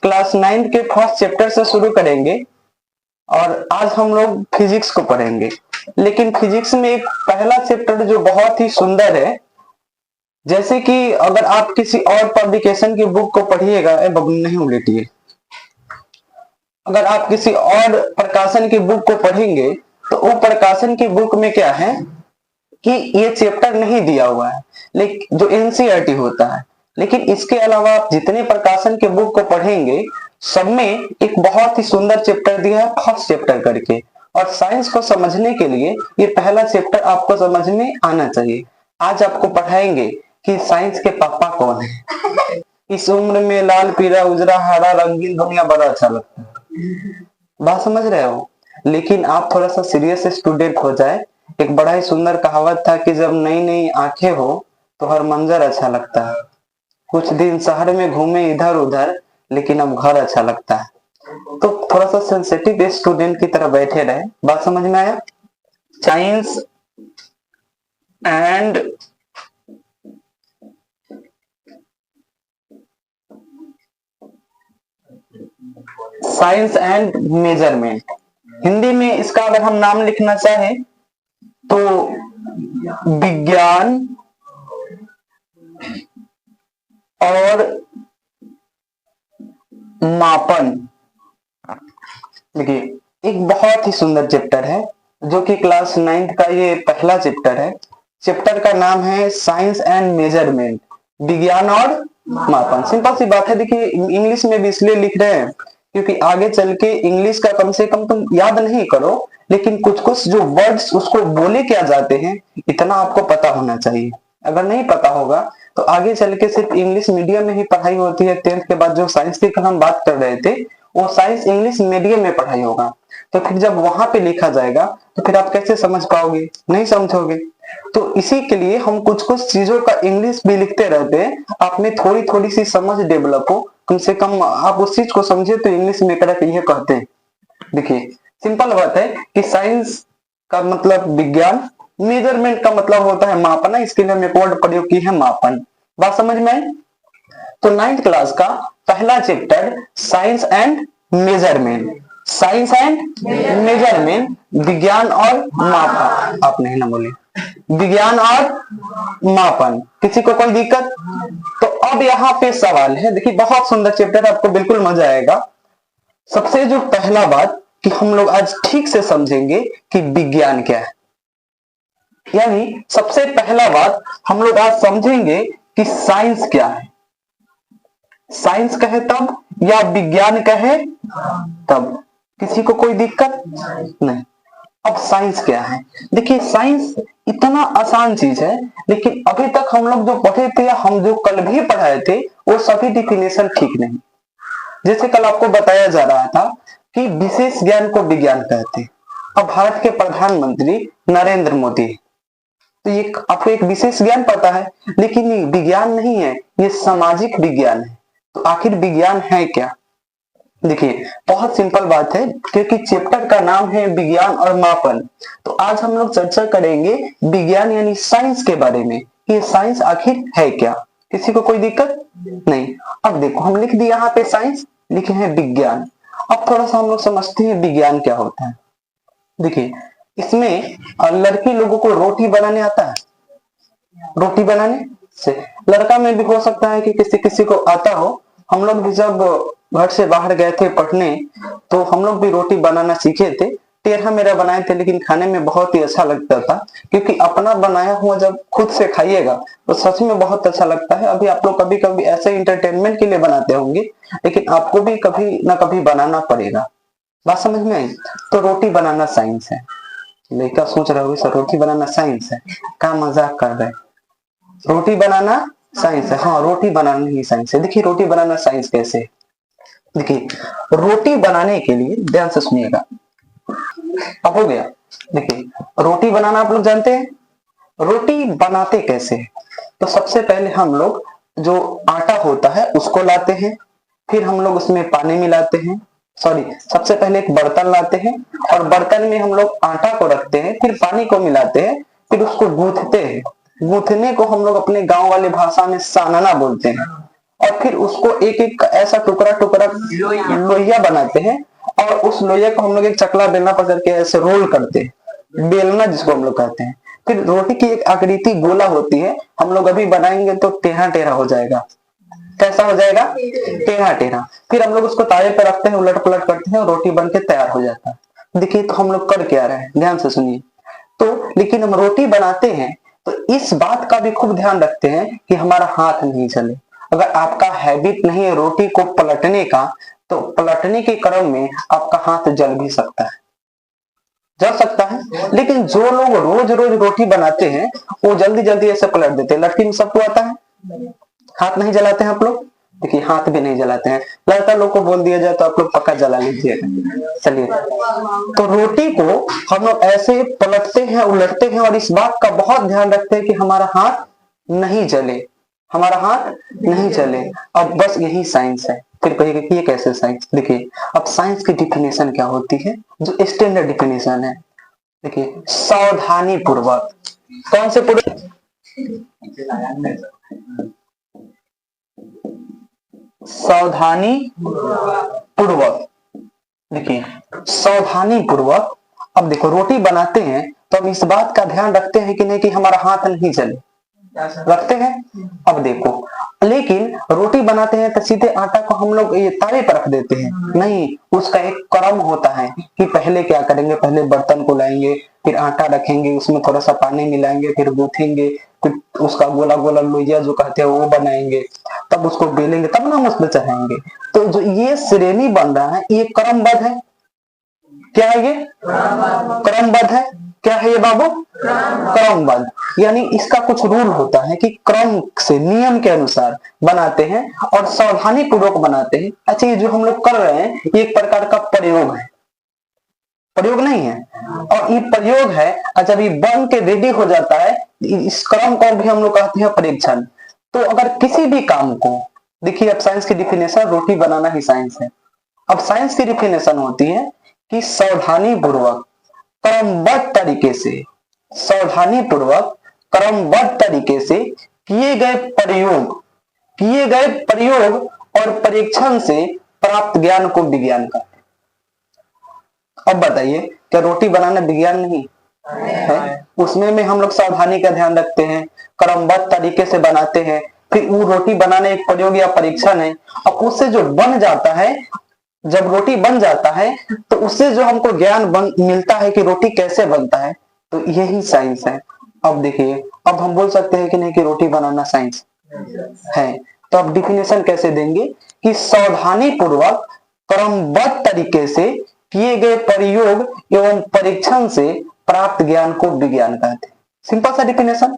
Class 9 के first chapter से शुरू करेंगे और आज हम लोग फिजिक्स को पढ़ेंगे। लेकिन फिजिक्स में एक पहला चैप्टर जो बहुत ही सुंदर है, जैसे कि अगर आप किसी और पब्लिकेशन की बुक को पढ़िएगा, नहीं उलटिए, अगर आप किसी और प्रकाशन की बुक को पढ़ेंगे तो वो प्रकाशन की बुक में क्या है कि ये चैप्टर नहीं दिया हुआ है, लेकिन जो एनसीईआरटी होता है। लेकिन इसके अलावा आप जितने प्रकाशन के बुक को पढ़ेंगे सब में एक बहुत ही सुंदर चैप्टर दिया है, फर्स्ट चैप्टर करके। और साइंस को समझने के लिए ये पहला चैप्टर आपको समझ में आना चाहिए। आज आपको पढ़ाएंगे कि साइंस के पापा कौन है। इस उम्र में लाल पीला उजरा हरा रंगीन दुनिया बड़ा अच्छा लगता है, बात समझ रहे हो। लेकिन आप थोड़ा सा सीरियस स्टूडेंट हो जाए, एक बड़ा ही सुंदर कहावत था कि जब नई नई आंखें हो तो हर मंजर अच्छा लगता है। कुछ दिन शहर में घूमे इधर उधर, लेकिन अब घर अच्छा लगता है। तो थोड़ा सा सेंसिटिव स्टूडेंट की तरह बैठे रहे, बात समझ में आया। साइंस एंड मेजरमेंट, हिंदी में इसका अगर हम नाम लिखना चाहें तो विज्ञान और मापन। देखिए एक बहुत ही सुंदर चैप्टर है जो कि क्लास 9 का ये पहला चैप्टर है। चैप्टर का नाम है साइंस एंड मेजरमेंट, विज्ञान और मापन। सिंपल सी बात है। देखिए इंग्लिश में भी इसलिए लिख रहे हैं क्योंकि आगे चल के इंग्लिश का कम से कम तुम याद नहीं करो, लेकिन कुछ कुछ जो वर्ड्स उसको बोले क्या जाते हैं इतना आपको पता होना चाहिए। अगर नहीं पता होगा तो आगे चल के सिर्फ इंग्लिश मीडियम में ही पढ़ाई होती है। 10th के बाद जो साइंस की हम बात कर रहे थे वो साइंस इंग्लिश मीडियम में पढ़ाई होगा, तो फिर जब वहां पे लिखा जाएगा तो फिर आप कैसे समझ पाओगे, नहीं समझोगे। तो इसी के लिए हम कुछ कुछ चीजों का इंग्लिश भी लिखते रहते हैं, आप में थोड़ी थोड़ी सी समझ डेवलप हो, कम से कम आप उस चीज को समझे। तो इंग्लिश में करेक्ट ये कहते हैं। देखिए सिंपल बात है कि साइंस का मतलब विज्ञान, मेजरमेंट का मतलब होता है मापना। इसके लिए हमने वर्ड प्रयोग की है मापन, बात समझ में आई। तो 9th क्लास का पहला chapter science and measurement, science and measurement, विज्ञान और मापन। आप नहीं ना बोले, विज्ञान और मापन। किसी को कोई दिक्कत? तो अब यहाँ पे सवाल है। देखिए बहुत सुंदर चैप्टर, आपको बिल्कुल मजा आएगा। सबसे जो पहला बात कि हम लोग आज ठीक से समझेंगे कि विज्ञान क्या है, यानी सबसे पहला बात हम लोग आज समझेंगे कि साइंस क्या है। साइंस कहे तब या विज्ञान कहे तब, किसी को कोई दिक्कत नहीं। अब साइंस क्या है? देखिए साइंस इतना आसान चीज है, लेकिन अभी तक हम लोग जो पढ़े थे या हम जो कल भी पढ़ाए थे वो सभी डिफिनेशन ठीक नहीं। जैसे कल आपको बताया जा रहा था कि विशेष ज्ञान को विज्ञान कहते हैं। अब भारत के प्रधानमंत्री नरेंद्र मोदी, तो ये आपको एक विशेष ज्ञान पता है, लेकिन ये विज्ञान नहीं है, ये सामाजिक विज्ञान है। तो आखिर विज्ञान है क्या? देखिए बहुत सिंपल बात है, क्योंकि चैप्टर का नाम है विज्ञान और मापन। तो आज हम लोग चर्चा करेंगे विज्ञान यानी साइंस के बारे में। ये साइंस आखिर है क्या? किसी को कोई दिक्कत नहीं। अब देखो हम लिख दिए यहाँ पे साइंस, लिखे हैं विज्ञान। अब थोड़ा सा हम लोग समझते हैं विज्ञान क्या होता है। देखिए इसमें लड़के लोगों को रोटी बनाने आता है, रोटी बनाने से लड़का में भी हो सकता है कि किसी किसी को आता हो। हम लोग भी जब घर से बाहर गए थे पढ़ने तो हम लोग भी रोटी बनाना सीखे थे। टेढ़ा मेरा बनाए थे, लेकिन खाने में बहुत ही अच्छा लगता था, क्योंकि अपना बनाया हुआ जब खुद से खाइएगा तो सच में बहुत अच्छा लगता है। अभी आप लोग कभी कभी ऐसे इंटरटेनमेंट के लिए बनाते होंगे, लेकिन आपको भी कभी ना कभी बनाना पड़ेगा, बात समझ में आई। तो रोटी बनाना साइंस है। लड़का सोच रहा होगा सर रोटी बनाना साइंस है, क्या मजाक कर रहे हैं, रोटी बनाना साइंस है। हाँ रोटी बनाना ही साइंस है। देखिए रोटी बनाना साइंस कैसे है? देखिए रोटी बनाने के लिए ध्यान से सुनिएगा। अब हो गया। देखिए रोटी बनाना आप लोग जानते हैं, रोटी बनाते कैसे हैं? तो सबसे पहले हम लोग जो आटा होता है उसको लाते हैं, फिर हम लोग उसमें पानी मिलाते हैं, सबसे पहले एक बर्तन लाते हैं और बर्तन में हम लोग आटा को रखते हैं, फिर पानी को मिलाते हैं, फिर उसको गूंथते हैं। गूंथने को हम लोग अपने गांव वाले भाषा में सानना बोलते हैं। और फिर उसको एक एक ऐसा टुकड़ा टुकड़ा लोहिया बनाते हैं और उस लोहिया को हम लोग एक चकला बेलना पकड़ के ऐसे रोल करते हैं, बेलना जिसको हम लोग कहते हैं। फिर रोटी की एक आकृति गोला होती है, हम लोग अभी बनाएंगे तो टेढ़ा टेढ़ा हो जाएगा। कैसा हो जाएगा? टेढ़ा टेढ़ा। फिर हम लोग उसको तावे पर रखते हैं, उलट पलट करते हैं और रोटी बन के तैयार हो जाता है। देखिए तो हम लोग कर क्या रहे हैं, ध्यान से सुनिए। तो लेकिन हम रोटी बनाते हैं तो इस बात का भी खूब ध्यान रखते हैं कि हमारा हाथ नहीं जले। अगर आपका हैबिट नहीं है रोटी को पलटने का, तो पलटने के क्रम में आपका हाथ जल भी सकता है, जल सकता है। लेकिन जो लोग रोज रोज रोटी बनाते हैं वो जल्दी जल्दी ऐसे पलट देते हैं। लड़की में सबको आता है, हाथ नहीं जलाते हैं आप लोग? देखिए हाथ भी नहीं जलाते हैं। लड़का लोग को बोल दिया जाए तो आप लोग पक्का जला लीजिएगा। चलिए, तो रोटी को हम लोग ऐसे पलटते हैं, उलटते हैं और इस बात का बहुत ध्यान रखते हैं कि हमारा हाथ नहीं जले, हमारा हाथ नहीं जले। अब बस यही साइंस है। फिर कहिएगा कि ये कैसे साइंस? देखिए अब साइंस की डिफिनेशन क्या होती है, जो स्टैंडर्ड डिफिनेशन है। देखिए सावधानी पूर्वक, कौन से पूर्वक? सावधानी पूर्वक। देखिए सावधानी पूर्वक। अब देखो रोटी बनाते हैं तो हम इस बात का ध्यान रखते हैं कि नहीं कि हमारा हाथ नहीं जले, रखते हैं। अब देखो लेकिन रोटी बनाते हैं तो सीधे आटा को हम लोग ये तावे पर रख देते हैं, नहीं, उसका एक क्रम होता है कि पहले क्या करेंगे, पहले बर्तन को लाएंगे, फिर आटा रखेंगे, उसमें थोड़ा सा पानी मिलाएंगे, फिर गूंथेंगे, फिर उसका गोला गोला लोइया जो कहते हैं वो बनाएंगे, तब उसको बेलेंगे, तब ना हम उस पर चढ़ाएंगे। तो जो ये श्रेणी बन रहा है ये क्रमबद्ध है। क्या है ये? क्रमबद्ध है। क्या है ये बाबू? क्रमबद्ध। यानी इसका कुछ रूल होता है कि क्रम से, नियम के अनुसार बनाते हैं और सावधानी पूर्वक बनाते हैं। अच्छा ये जो हम लोग कर रहे हैं ये एक प्रकार का प्रयोग है, प्रयोग नहीं है, और ये प्रयोग है। जब ये बन के रेडी हो जाता है इस क्रम को भी हम लोग कहते हैं परीक्षण। तो अगर किसी भी काम को, देखिए अब साइंस की डिफिनेशन, रोटी बनाना ही साइंस है। अब साइंस की डिफिनेशन होती है कि सावधानी पूर्वक क्रमबद्ध तरीके से, सावधानी पूर्वक क्रमबद्ध तरीके से किए गए प्रयोग और परीक्षण से प्राप्त ज्ञान को विज्ञान कहते हैं। अब बताइए क्या रोटी बनाना विज्ञान नहीं है? उसमें में हम लोग सावधानी का ध्यान रखते हैं, क्रमबद्ध तरीके से बनाते हैं, फिर वो रोटी बनाने एक प्रयोग या परीक्षण है। अब उससे जो बन जाता है, जब रोटी बन जाता है तो उससे जो हमको ज्ञान मिलता है कि रोटी कैसे बनता है, तो यही साइंस है। अब देखिए अब हम बोल सकते हैं कि नहीं कि रोटी बनाना साइंस है। तो अब डिफिनेशन कैसे देंगे कि सावधानी पूर्वक क्रमबद्ध तरीके से किए गए प्रयोग एवं परीक्षण से प्राप्त ज्ञान को विज्ञान कहते हैं। सिंपल सा डिफिनेशन।